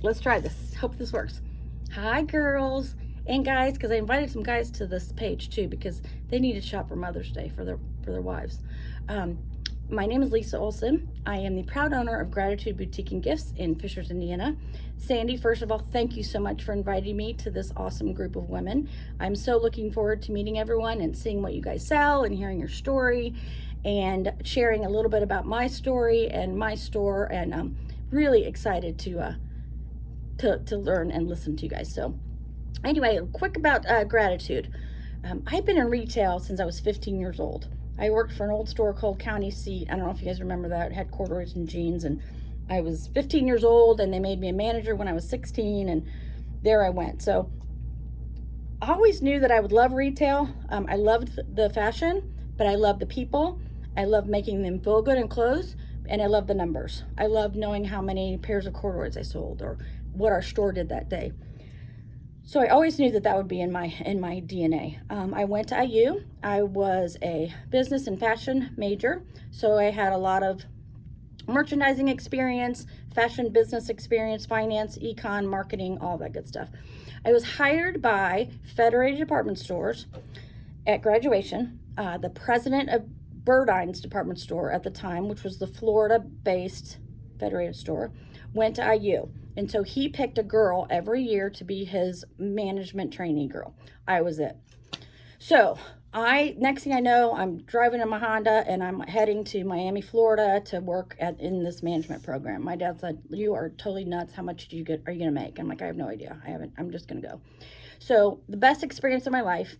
Let's try this. Hope this works. Hi, girls and guys, because I invited some guys to this page too because they need to shop for Mother's Day for their wives. My name is Lisa Olson. I am the proud owner of Gratitude Boutique and Gifts in Fishers, Indiana. Sandy, first of all, thank you so much for inviting me to this awesome group of women. I'm so looking forward to meeting everyone and seeing what you guys sell and hearing your story and sharing a little bit about my story and my store. And I'm really excited to learn and listen to you guys. So anyway, quick about gratitude. I've been in retail since I was 15 years old. I worked for an old store called County Seat. I don't know if you guys remember that. It had corduroys and jeans, and I was 15 years old, and they made me a manager when I was 16, and there I went. So I always knew that I would love retail. I loved the fashion, but I loved the people. I loved making them feel good in clothes, and I loved the numbers. I loved knowing how many pairs of corduroys I sold or what our store did that day. So I always knew that would be in my DNA. I went to IU. I was a business and fashion major, so I had a lot of merchandising experience, fashion business experience, finance, econ, marketing, all that good stuff. I was hired by Federated Department Stores at graduation. The president of Burdine's department store at the time, which was the Florida-based Federated store, went to IU. And so he picked a girl every year to be his management trainee girl. I was it. So next thing I know, I'm driving in my Honda and I'm heading to Miami, Florida to work in this management program. My dad said, "You are totally nuts. How much are you going to make?" I'm like, "I have no idea. I'm just going to go." So the best experience of my life.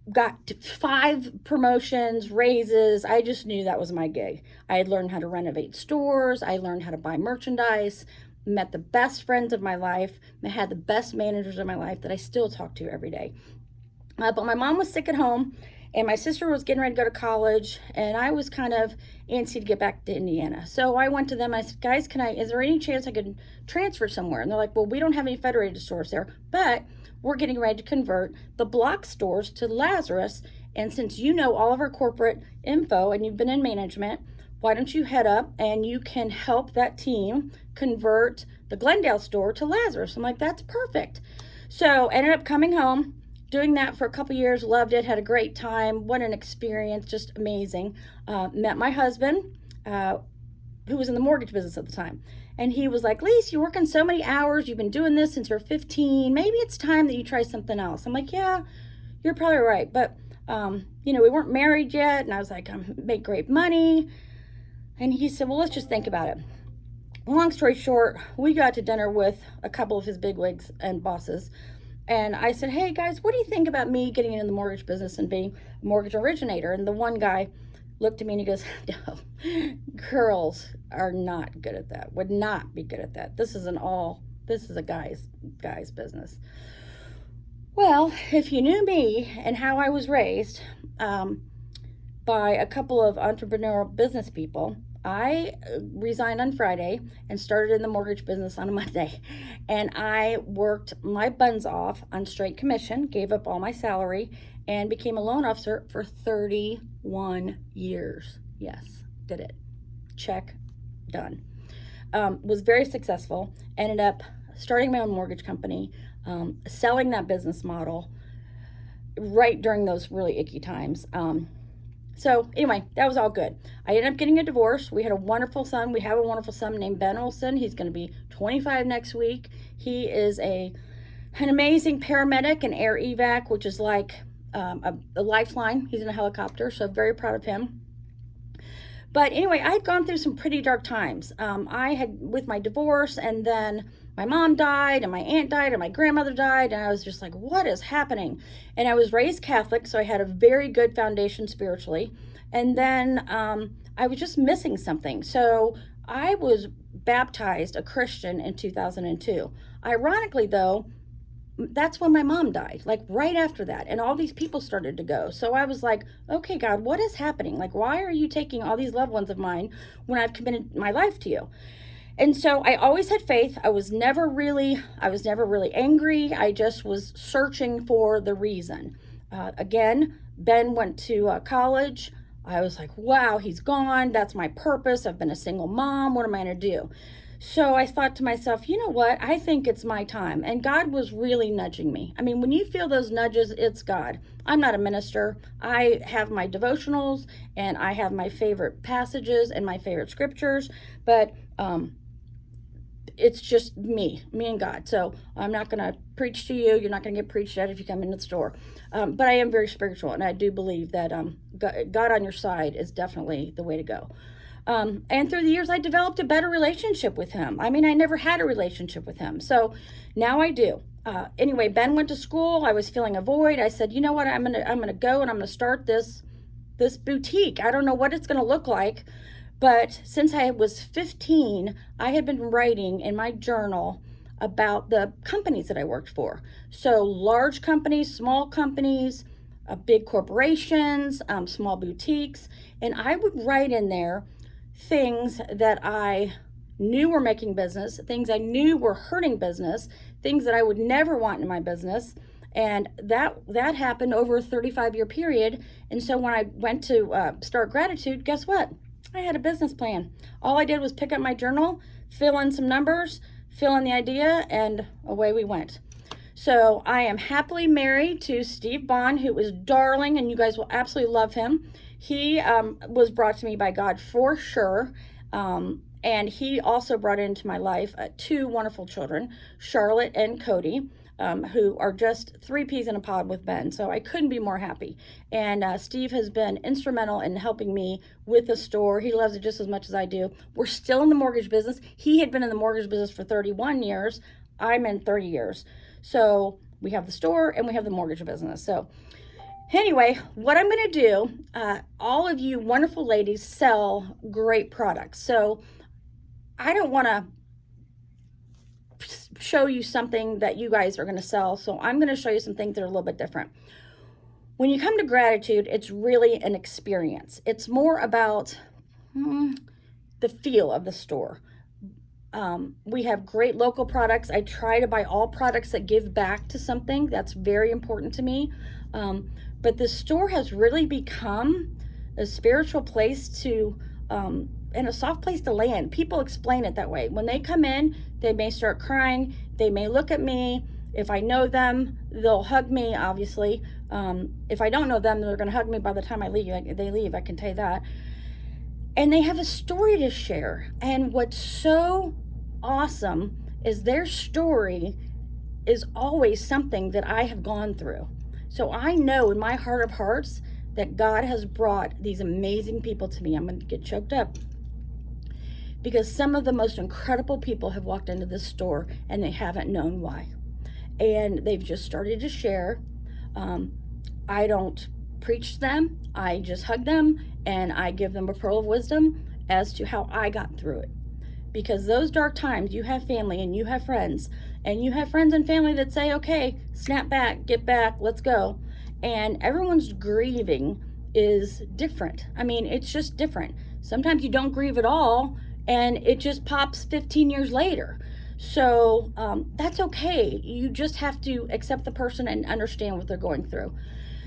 Got 5 promotions, raises. I just knew that was my gig. I had learned how to renovate stores. I learned how to buy merchandise, met the best friends of my life, I had the best managers of my life that I still talk to every day. But my mom was sick at home, and my sister was getting ready to go to college, and I was kind of antsy to get back to Indiana. So I went to them. I said, "Guys, is there any chance I could transfer somewhere?" And they're like, "Well, we don't have any Federated stores there, but we're getting ready to convert the block stores to Lazarus. And since you know all of our corporate info and you've been in management, why don't you head up and you can help that team convert the Glendale store to Lazarus?" I'm like, "That's perfect." So ended up coming home, doing that for a couple years, loved it, had a great time. What an experience, just amazing. Met my husband, who was in the mortgage business at the time. And he was like, "Lise, you're working so many hours. You've been doing this since you're 15. Maybe it's time that you try something else." I'm like, "Yeah, you're probably right." But, we weren't married yet. And I was like, "I make great money." And he said, "Well, let's just think about it." Long story short, we got to dinner with a couple of his bigwigs and bosses. And I said, "Hey, guys, what do you think about me getting into the mortgage business and being a mortgage originator?" And the one guy looked at me and he goes, "No, girls are not good at that, would not be good at that. This is a guy's business." Well, if you knew me and how I was raised by a couple of entrepreneurial business people, I resigned on Friday and started in the mortgage business on a Monday. And I worked my buns off on straight commission, gave up all my salary, and became a loan officer for 31 years. Yes, did it. Check, done. Was very successful. Ended up starting my own mortgage company, selling that business model right during those really icky times. So anyway, that was all good. I ended up getting a divorce. We had a wonderful son. We have a wonderful son named Ben Olson. He's going to be 25 next week. He is an amazing paramedic and air evac, which is like a lifeline. He's in a helicopter, so very proud of him. But anyway, I had gone through some pretty dark times. I had, with my divorce, and then my mom died, and my aunt died, and my grandmother died, and I was just like, what is happening? And I was raised Catholic, so I had a very good foundation spiritually. And then I was just missing something. So I was baptized a Christian in 2002. Ironically, though, that's when my mom died, like right after that. And all these people started to go. So I was like, "Okay, God, what is happening? Like, why are you taking all these loved ones of mine when I've committed my life to you?" And so I always had faith. I was never really angry. I just was searching for the reason. Again, Ben went to college. I was like, wow, he's gone. That's my purpose. I've been a single mom. What am I going to do? So I thought to myself, you know what? I think it's my time. And God was really nudging me. I mean, when you feel those nudges, it's God. I'm not a minister. I have my devotionals and I have my favorite passages and my favorite scriptures, but it's just me and God. So I'm not going to preach to you. You're not going to get preached at if you come into the store. But I am very spiritual, and I do believe that God on your side is definitely the way to go. And through the years, I developed a better relationship with him. I mean, I never had a relationship with him. So now I do. Anyway, Ben went to school. I was feeling a void. I said, you know what? I'm gonna go and I'm gonna start this boutique. I don't know what it's gonna look like, but since I was 15, I had been writing in my journal about the companies that I worked for. So large companies, small companies, big corporations, small boutiques, and I would write in there things that I knew were making business, things I knew were hurting business, things that I would never want in my business. And that happened over a 35-year period. And so when I went to start Gratitude, guess what? I had a business plan. All I did was pick up my journal, fill in some numbers, fill in the idea, and away we went. So I am happily married to Steve Bond, who is darling, and you guys will absolutely love him. He was brought to me by God for sure. And he also brought into my life two wonderful children, Charlotte and Cody, who are just three peas in a pod with Ben. So I couldn't be more happy. And Steve has been instrumental in helping me with the store. He loves it just as much as I do. We're still in the mortgage business. He had been in the mortgage business for 31 years. I'm in 30 years. So we have the store and we have the mortgage business. So anyway, what I'm going to do, all of you wonderful ladies sell great products. So I don't want to show you something that you guys are going to sell. So I'm going to show you some things that are a little bit different. When you come to Gratitude, it's really an experience. It's more about the feel of the store. We have great local products. I try to buy all products that give back to something. That's very important to me. But the store has really become a spiritual place to, and a soft place to land. People explain it that way. When they come in, they may start crying. They may look at me. If I know them, they'll hug me, obviously. If I don't know them, they're going to hug me by the time they leave, I can tell you that. And they have a story to share. And what's so awesome is their story is always something that I have gone through. So I know in my heart of hearts that God has brought these amazing people to me. I'm going to get choked up. Because some of the most incredible people have walked into this store and they haven't known why. And they've just started to share. I don't preach to them. I just hug them and I give them a pearl of wisdom as to how I got through it. Because those dark times, you have family and you have friends. And you have friends and family that say, okay, snap back, get back, let's go. And everyone's grieving is different. I mean, it's just different. Sometimes you don't grieve at all and it just pops 15 years later. So that's okay. You just have to accept the person and understand what they're going through.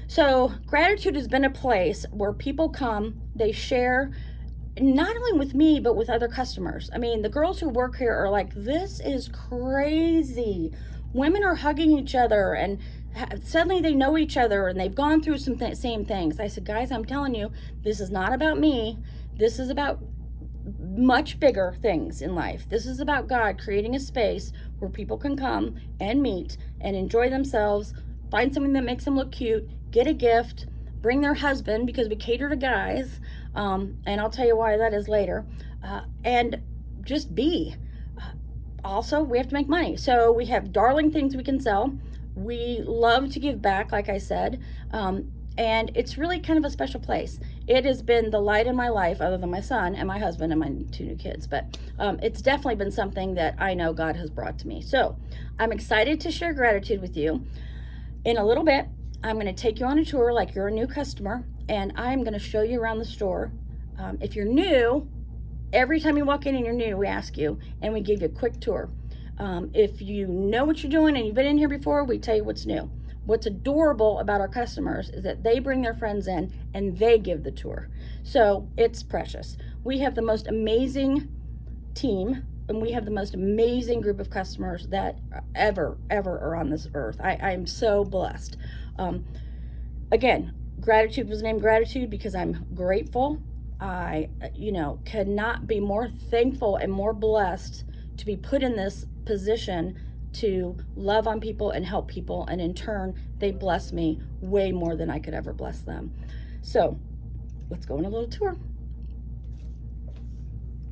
So Gratitude has been a place where people come, they share, not only with me, but with other customers. I mean, the girls who work here are like, this is crazy. Women are hugging each other and suddenly they know each other and they've gone through some same things. I said, guys, I'm telling you, this is not about me. This is about much bigger things in life. This is about God creating a space where people can come and meet and enjoy themselves, find something that makes them look cute, get a gift, bring their husband because we cater to guys, and I'll tell you why that is later, and just be. Also, we have to make money. So we have darling things we can sell. We love to give back, like I said, and it's really kind of a special place. It has been the light in my life, other than my son and my husband and my two new kids, but it's definitely been something that I know God has brought to me. So I'm excited to share Gratitude with you. In a little bit, I'm going to take you on a tour like you're a new customer, and I'm going to show you around the store. If you're new, every time you walk in and you're new, we ask you, and we give you a quick tour. If you know what you're doing and you've been in here before, we tell you what's new. What's adorable about our customers is that they bring their friends in and they give the tour. So it's precious. We have the most amazing team and we have the most amazing group of customers that ever are on this earth. I'm so blessed. Again, gratitude was named gratitude because I'm grateful. I, cannot be more thankful and more blessed to be put in this position to love on people and help people. And in turn, they bless me way more than I could ever bless them. So let's go on a little tour.